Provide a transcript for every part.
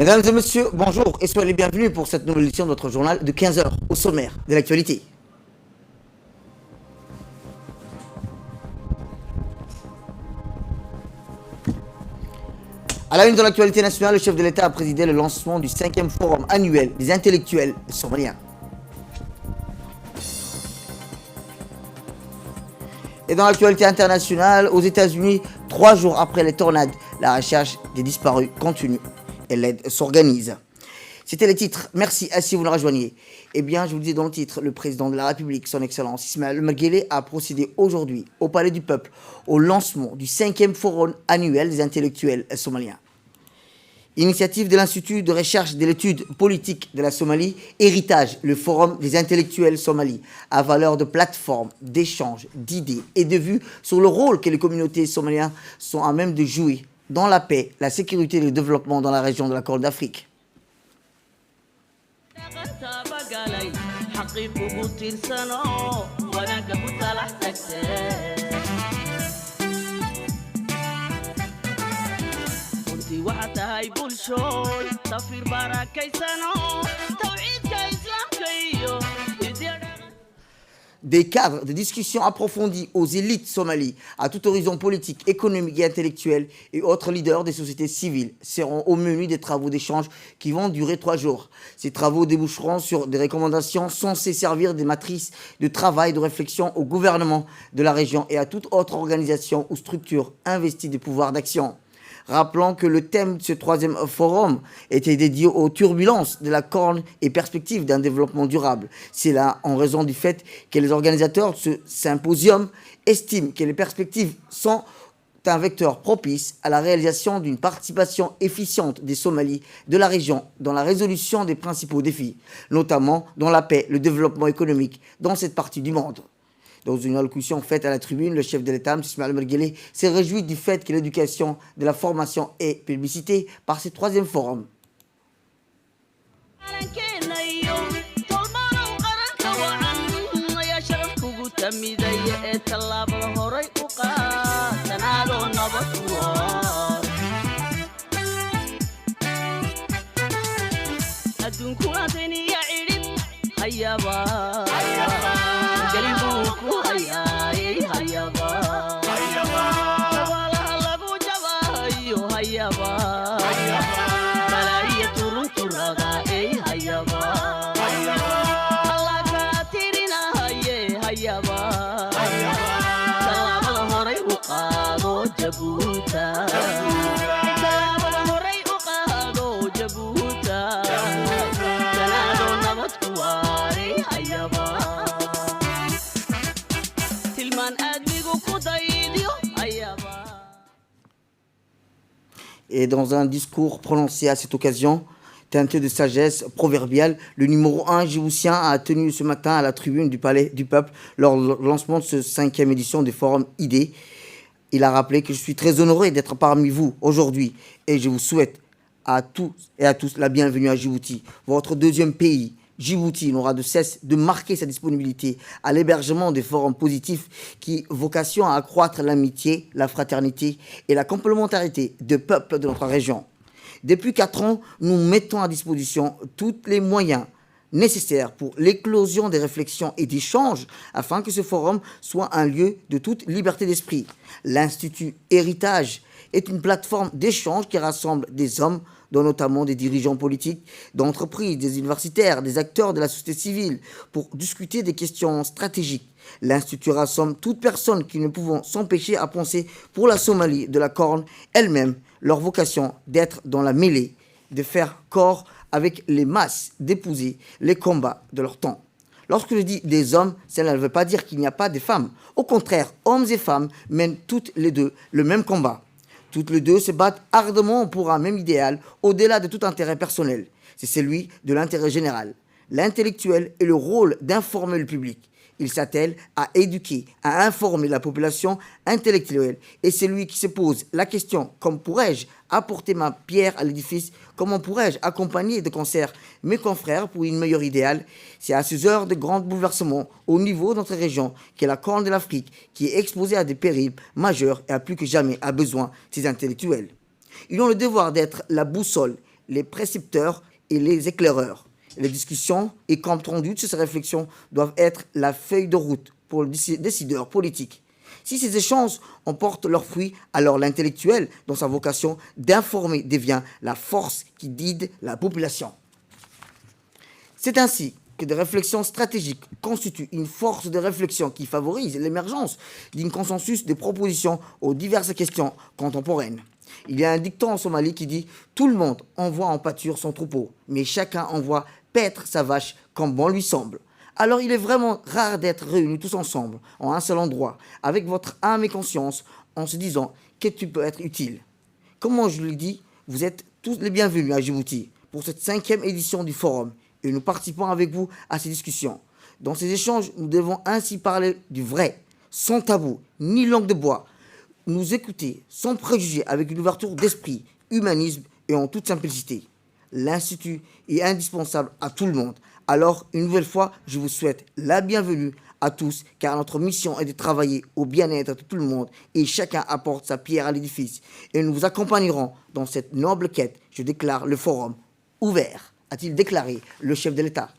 Mesdames et messieurs, bonjour et soyez les bienvenus pour cette nouvelle édition de notre journal de 15 heures au sommaire de l'actualité. À la une de l'actualité nationale, le chef de l'État a présidé le lancement du 5e forum annuel des intellectuels somaliens. Et dans l'actualité internationale, aux États-Unis, 3 jours après les tornades, la recherche des disparus continue et l'aide s'organise. C'était les titres. Merci, si vous nous rejoignez. Eh bien, je vous le disais dans le titre, le président de la République, son Excellence Ismaël Omar Guelleh, a procédé aujourd'hui au Palais du Peuple au lancement du 5e forum annuel des intellectuels somaliens. Initiative de l'Institut de recherche de l'étude politique de la Somalie, Héritage, le Forum des intellectuels somalis, à valeur de plateforme, d'échange, d'idées et de vues sur le rôle que les communautés somaliennes sont à même de jouer dans la paix, la sécurité et le développement dans la région de la Corne d'Afrique. Des cadres de discussion approfondis aux élites somalies, à tout horizon politique, économique et intellectuel, et autres leaders des sociétés civiles seront au menu des travaux d'échange qui vont durer 3 jours. Ces travaux déboucheront sur des recommandations censées servir des matrices de travail et de réflexion au gouvernement de la région et à toute autre organisation ou structure investie de pouvoir d'action. Rappelons que le thème de ce 3e forum était dédié aux turbulences de la Corne et perspectives d'un développement durable. C'est là en raison du fait que les organisateurs de ce symposium estiment que les perspectives sont un vecteur propice à la réalisation d'une participation efficiente des Somalis de la région dans la résolution des principaux défis, notamment dans la paix, le développement économique dans cette partie du monde. Dans une allocution faite à la tribune, le chef de l'État, M. Ismaël Omar Guelleh, s'est réjoui du fait que l'éducation de la formation est publicitée par ce 3e forum. Et dans un discours prononcé à cette occasion, teinté de sagesse proverbiale, le numéro 1 djiboutien a tenu ce matin à la tribune du Palais du Peuple lors du lancement de ce 5e édition du Forum ID. Il a rappelé que je suis très honoré d'être parmi vous aujourd'hui et je vous souhaite à tous et à tous la bienvenue à Djibouti, votre 2e pays. Djibouti n'aura de cesse de marquer sa disponibilité à l'hébergement des forums positifs qui ont vocation à accroître l'amitié, la fraternité et la complémentarité des peuples de notre région. Depuis 4 ans, nous mettons à disposition tous les moyens nécessaires pour l'éclosion des réflexions et d'échanges afin que ce forum soit un lieu de toute liberté d'esprit. L'Institut Héritage est une plateforme d'échange qui rassemble des hommes, dont notamment des dirigeants politiques, d'entreprises, des universitaires, des acteurs de la société civile, pour discuter des questions stratégiques. L'Institut rassemble toute personne qui ne pouvant s'empêcher à penser pour la Somalie de la Corne elle-même, leur vocation d'être dans la mêlée, de faire corps avec les masses, d'épouser les combats de leur temps. Lorsque je dis des hommes, cela ne veut pas dire qu'il n'y a pas de femmes. Au contraire, hommes et femmes mènent toutes les deux le même combat. Toutes les deux se battent ardemment pour un même idéal, au-delà de tout intérêt personnel. C'est celui de l'intérêt général. L'intellectuel est le rôle d'informer le public. Il s'attelle à éduquer, à informer la population intellectuelle. Et c'est lui qui se pose la question, comment pourrais-je apporter ma pierre à l'édifice? Comment pourrais-je accompagner de concert mes confrères pour une meilleure idéale? C'est à ces heures de grands bouleversements au niveau de notre région qu'est la Corne de l'Afrique, qui est exposée à des périls majeurs et a plus que jamais a besoin de ces intellectuels. Ils ont le devoir d'être la boussole, les précepteurs et les éclaireurs. Les discussions et comptes rendus de ces réflexions doivent être la feuille de route pour les décideurs politiques. Si ces échanges emportent leurs fruits, alors l'intellectuel, dans sa vocation d'informer, devient la force qui guide la population. C'est ainsi que des réflexions stratégiques constituent une force de réflexion qui favorise l'émergence d'un consensus des propositions aux diverses questions contemporaines. Il y a un dicton en Somalie qui dit « Tout le monde envoie en pâture son troupeau, mais chacun envoie paître sa vache comme bon lui semble ». Alors il est vraiment rare d'être réunis tous ensemble, en un seul endroit, avec votre âme et conscience, en se disant que tu peux être utile. Comme je le dis, vous êtes tous les bienvenus à Djibouti pour cette 5e édition du forum et nous participons avec vous à ces discussions. Dans ces échanges, nous devons ainsi parler du vrai, sans tabou, ni langue de bois, nous écouter sans préjugés avec une ouverture d'esprit, humanisme et en toute simplicité. L'Institut est indispensable à tout le monde. Alors, une nouvelle fois, je vous souhaite la bienvenue à tous, car notre mission est de travailler au bien-être de tout le monde et chacun apporte sa pierre à l'édifice. Et nous vous accompagnerons dans cette noble quête. Je déclare le forum ouvert, a-t-il déclaré le chef de l'État.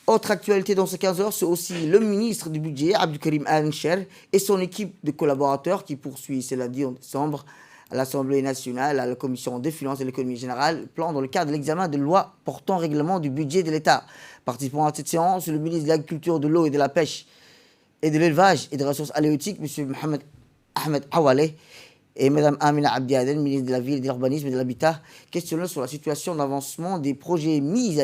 Autre actualité dans ces 15 heures, c'est aussi le ministre du Budget, Abdelkarim Al-Ncher, et son équipe de collaborateurs qui poursuit, cela dit, en décembre, à l'Assemblée nationale, à la Commission des finances et de l'économie générale, le plan dans le cadre de l'examen de loi portant règlement du budget de l'État. Participant à cette séance, le ministre de l'Agriculture, de l'eau et de la pêche et de l'élevage et des ressources halieutiques, M. Mohamed Ahmed Awale, et Mme Amina Abdi Aden, ministre de la Ville, de l'Urbanisme et de l'Habitat, questionnant sur la situation d'avancement des projets mis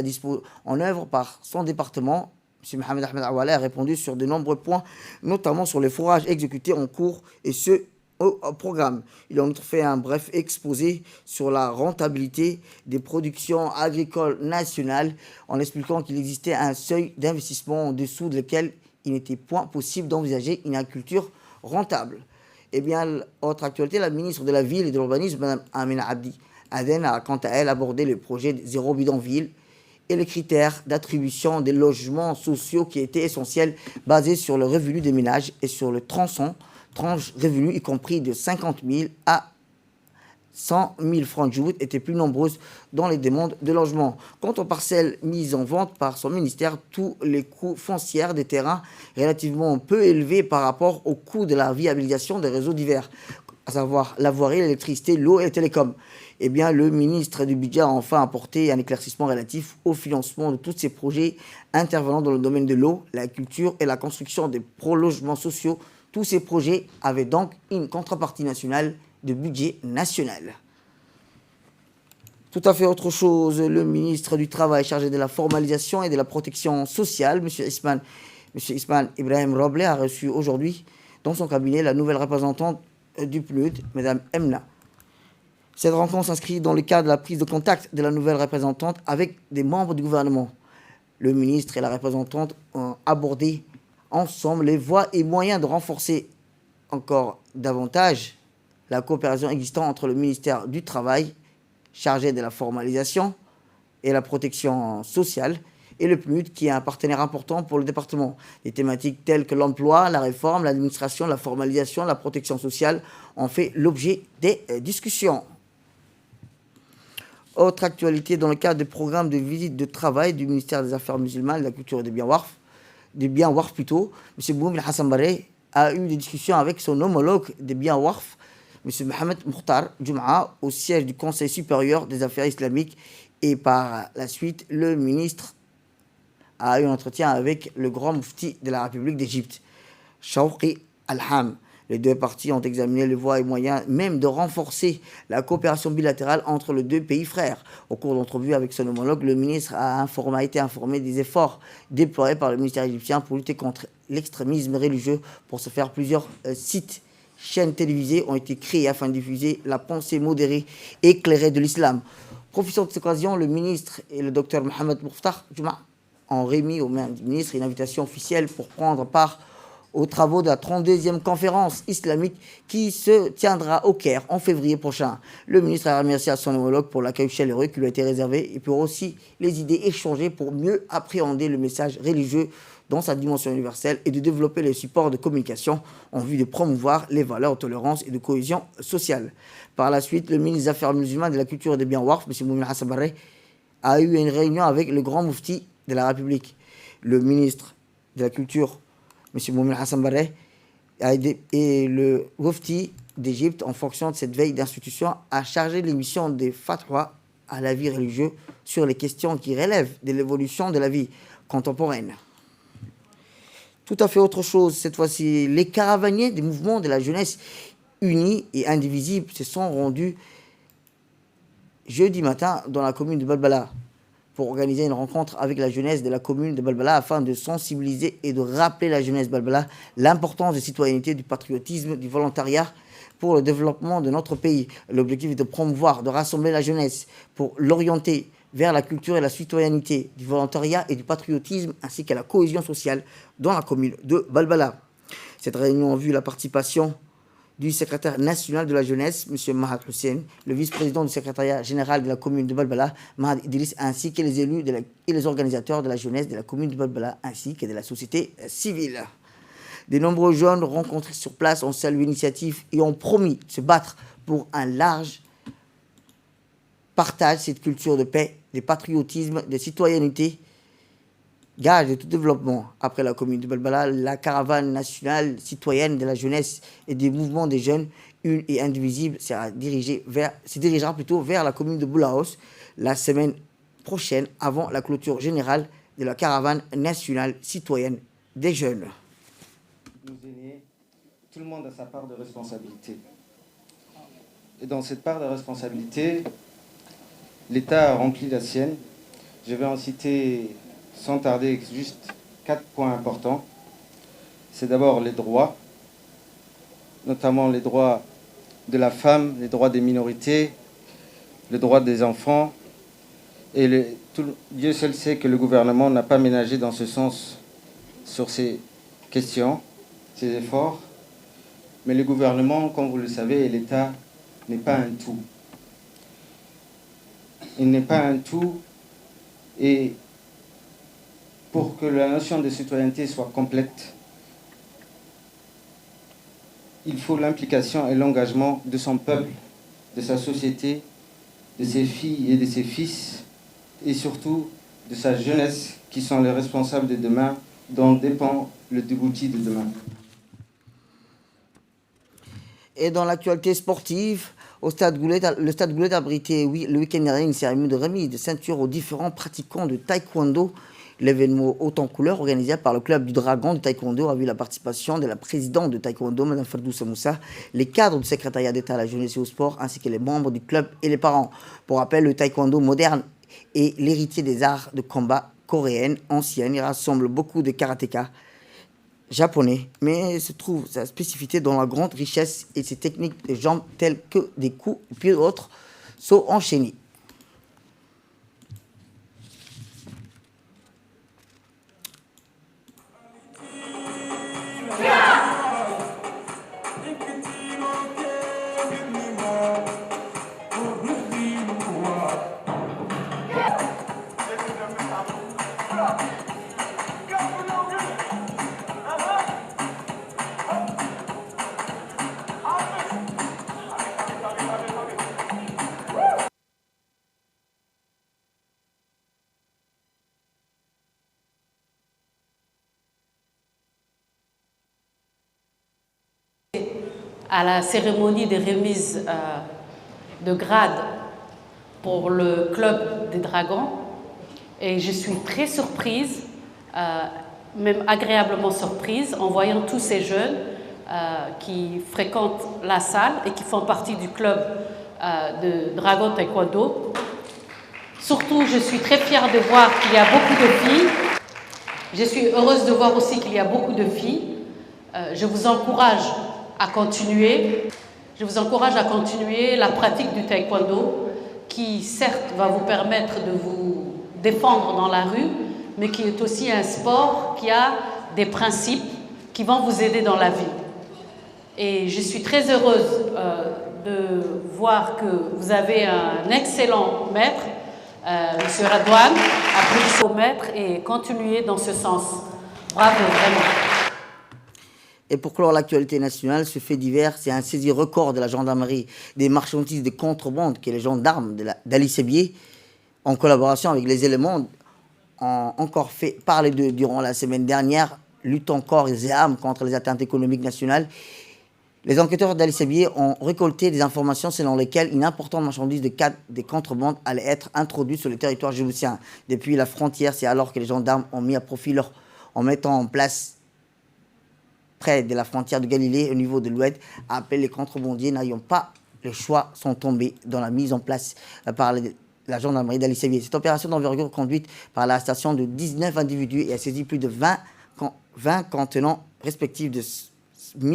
en œuvre par son département. M. Mohamed Ahmed Awale a répondu sur de nombreux points, notamment sur les forages exécutés en cours et ceux au programme. Il a en outre fait un bref exposé sur la rentabilité des productions agricoles nationales en expliquant qu'il existait un seuil d'investissement en dessous de lequel il n'était point possible d'envisager une agriculture rentable. Eh bien, autre actualité, la ministre de la Ville et de l'Urbanisme, Mme Amina Abdi Aden, a quant à elle abordé le projet de zéro bidonville et les critères d'attribution des logements sociaux qui étaient essentiels, basés sur le revenu des ménages et sur le tranche revenu, y compris de 50 000 à 100 000 francs de Djibouti, étaient plus nombreuses dans les demandes de logement. Quant aux parcelles mises en vente par son ministère, tous les coûts fonciers des terrains relativement peu élevés par rapport au coût de la viabilisation des réseaux divers, à savoir la voirie, l'électricité, l'eau et les télécoms. Eh bien, le ministre du Budget a enfin apporté un éclaircissement relatif au financement de tous ces projets intervenant dans le domaine de l'eau, la culture et la construction des logements sociaux. Tous ces projets avaient donc une contrepartie nationale de budget national. Tout à fait autre chose, le ministre du Travail chargé de la formalisation et de la protection sociale, M. Ismaël Ibrahim Roble, a reçu aujourd'hui dans son cabinet la nouvelle représentante du PNUD, Mme Emna. Cette rencontre s'inscrit dans le cadre de la prise de contact de la nouvelle représentante avec des membres du gouvernement. Le ministre et la représentante ont abordé ensemble les voies et moyens de renforcer encore davantage la coopération existante entre le ministère du Travail, chargé de la formalisation et la protection sociale, et le PNUD, qui est un partenaire important pour le département. Des thématiques telles que l'emploi, la réforme, l'administration, la formalisation, la protection sociale ont fait l'objet des discussions. Autre actualité, dans le cadre des programmes de visite de travail du ministère des Affaires musulmanes, de la culture et des biens WARF, M. Boumil Hassan Baré a eu des discussions avec son homologue des biens WARF, M. Mohamed Mokhtar Jum'a, au siège du Conseil supérieur des affaires islamiques, et par la suite, le ministre a eu un entretien avec le grand mufti de la République d'Égypte, Shawqi Al-Ham. Les deux parties ont examiné les voies et moyens même de renforcer la coopération bilatérale entre les deux pays frères. Au cours d'entrevues avec son homologue, le ministre a été informé des efforts déployés par le ministère égyptien pour lutter contre l'extrémisme religieux. Pour ce faire, plusieurs chaînes télévisées ont été créées afin de diffuser la pensée modérée et éclairée de l'islam. Profitant de cette occasion, le ministre et le docteur Mohamed Mokhtar Juma ont remis au ministre une invitation officielle pour prendre part aux travaux de la 32e conférence islamique qui se tiendra au Caire en février prochain. Le ministre a remercié à son homologue pour l'accueil chaleureux qui lui a été réservé et pour aussi les idées échangées pour mieux appréhender le message religieux dans sa dimension universelle et de développer les supports de communication en vue de promouvoir les valeurs de tolérance et de cohésion sociale. Par la suite, le ministre des Affaires musulmanes, de la Culture et des Biens Waqf, M. Moumin Hassan Barre, a eu une réunion avec le grand moufti de la République. Le ministre de la Culture, M. Moumin Hassan Barre, et le moufti d'Égypte, en fonction de cette veille d'institution, a chargé l'émission des fatwas à la vie religieuse sur les questions qui relèvent de l'évolution de la vie contemporaine. Tout à fait autre chose, cette fois-ci, les caravaniers des mouvements de la jeunesse unis et indivisibles se sont rendus jeudi matin dans la commune de Balbala pour organiser une rencontre avec la jeunesse de la commune de Balbala afin de sensibiliser et de rappeler la jeunesse Balbala l'importance de la citoyenneté, du patriotisme, du volontariat pour le développement de notre pays. L'objectif est de promouvoir, de rassembler la jeunesse pour l'orienter vers la culture et la citoyenneté, du volontariat et du patriotisme, ainsi qu'à la cohésion sociale dans la commune de Balbala. Cette réunion a vu la participation du secrétaire national de la jeunesse, M. Mahad Hussein, le vice-président du secrétariat général de la commune de Balbala, Mahad Idriss, ainsi que les élus et les organisateurs de la jeunesse de la commune de Balbala, ainsi que de la société civile. De nombreux jeunes rencontrés sur place ont salué l'initiative et ont promis de se battre pour un large partage cette culture de paix, de patriotisme, de citoyenneté, gage de tout développement. Après la commune de Balbala, la caravane nationale citoyenne de la jeunesse et des mouvements des jeunes, une et indivisible, se dirigera plutôt vers la commune de Boulaos la semaine prochaine, avant la clôture générale de la caravane nationale citoyenne des jeunes. Nos aînés, tout le monde a sa part de responsabilité. Et dans cette part de responsabilité, l'État a rempli la sienne. Je vais en citer sans tarder juste 4 points importants. C'est d'abord les droits, notamment les droits de la femme, les droits des minorités, les droits des enfants. Et Dieu seul sait que le gouvernement n'a pas ménagé dans ce sens sur ces questions, ces efforts. Mais le gouvernement, comme vous le savez, et l'État n'est pas un tout. Il n'est pas un tout, et pour que la notion de citoyenneté soit complète, il faut l'implication et l'engagement de son peuple, de sa société, de ses filles et de ses fils, et surtout de sa jeunesse, qui sont les responsables de demain, dont dépend le Djibouti de demain. Et dans l'actualité sportive, le Stade Goulet a abrité le week-end dernier une cérémonie de remise de ceinture aux différents pratiquants de taekwondo. L'événement haut en couleur organisé par le club du Dragon de taekwondo a vu la participation de la présidente de taekwondo, Mme Ferdousa Moussa, les cadres du secrétariat d'État à la jeunesse et au sport, ainsi que les membres du club et les parents. Pour rappel, le taekwondo moderne est l'héritier des arts de combat coréennes anciennes. Il rassemble beaucoup de karatékas japonais, mais se trouve sa spécificité dans la grande richesse et ses techniques de jambes telles que des coups et puis d'autres sauts enchaînés. À la cérémonie de remise de grade pour le club des Dragons, et je suis très surprise, même agréablement surprise, en voyant tous ces jeunes qui fréquentent la salle et qui font partie du club de Dragon Taekwondo. Surtout, je suis très fière de voir qu'il y a beaucoup de filles. Je suis heureuse de voir aussi qu'il y a beaucoup de filles. Je vous encourage à continuer. Je vous encourage à continuer la pratique du taekwondo qui, certes, va vous permettre de vous défendre dans la rue, mais qui est aussi un sport qui a des principes qui vont vous aider dans la vie. Et je suis très heureuse de voir que vous avez un excellent maître, M. Radouane, apprécié au maître et continuez dans ce sens. Bravo, vraiment. Et pour clore l'actualité nationale, ce fait divers, c'est un saisie record de la gendarmerie des marchandises de contrebande que les gendarmes d'Ali Sébier, en collaboration avec les éléments, ont encore fait parler d'eux durant la semaine dernière, luttant corps et âme contre les atteintes économiques nationales. Les enquêteurs d'Ali Sébier ont récolté des informations selon lesquelles une importante marchandise de contrebande allait être introduite sur le territoire djiboutien. Depuis la frontière, c'est alors que les gendarmes ont mis à profit en mettant en place près de la frontière de Galilée, au niveau de l'Oued, à appeler les contrebandiers n'ayant pas le choix, sont tombés dans la mise en place par la gendarmerie d'Ali Sébier. Cette opération d'envergure conduite par l'arrestation de 19 individus et a saisi plus de 20 contenants respectifs de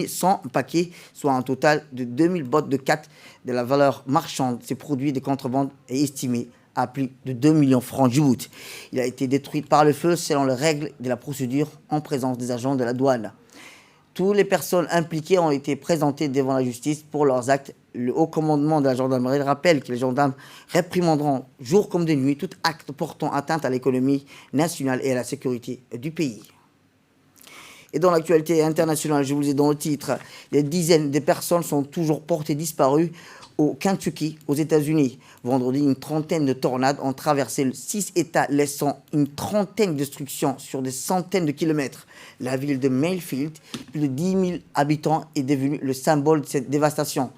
100 paquets, soit un total de 2000 bottes de 4 de la valeur marchande. Ces produits de contrebande est estimé à plus de 2 millions de francs Djibouti. Il a été détruit par le feu selon les règles de la procédure en présence des agents de la douane. Toutes les personnes impliquées ont été présentées devant la justice pour leurs actes. Le haut commandement de la gendarmerie rappelle que les gendarmes réprimanderont jour comme de nuit tout acte portant atteinte à l'économie nationale et à la sécurité du pays. Et dans l'actualité internationale, je vous ai dans le titre, des dizaines de personnes sont toujours portées disparues au Kentucky, aux États-Unis. Vendredi, une trentaine de tornades ont traversé 6 États, laissant une trentaine de destructions sur des centaines de kilomètres. La ville de Mayfield, plus de 10 000 habitants, est devenue le symbole de cette dévastation.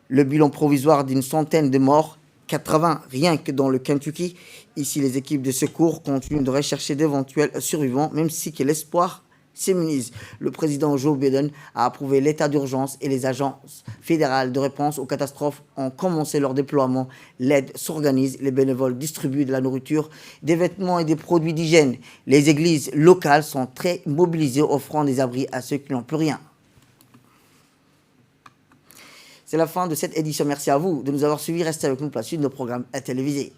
Le bilan provisoire d'une centaine de morts, 80 rien que dans le Kentucky. Ici, les équipes de secours continuent de rechercher d'éventuels survivants, même si que l'espoir s'immunise. Le président Joe Biden a approuvé l'état d'urgence et les agences fédérales de réponse aux catastrophes ont commencé leur déploiement. L'aide s'organise, les bénévoles distribuent de la nourriture, des vêtements et des produits d'hygiène. Les églises locales sont très mobilisées, offrant des abris à ceux qui n'ont plus rien. C'est la fin de cette édition. Merci à vous de nous avoir suivis. Restez avec nous pour la suite de nos programmes télévisés.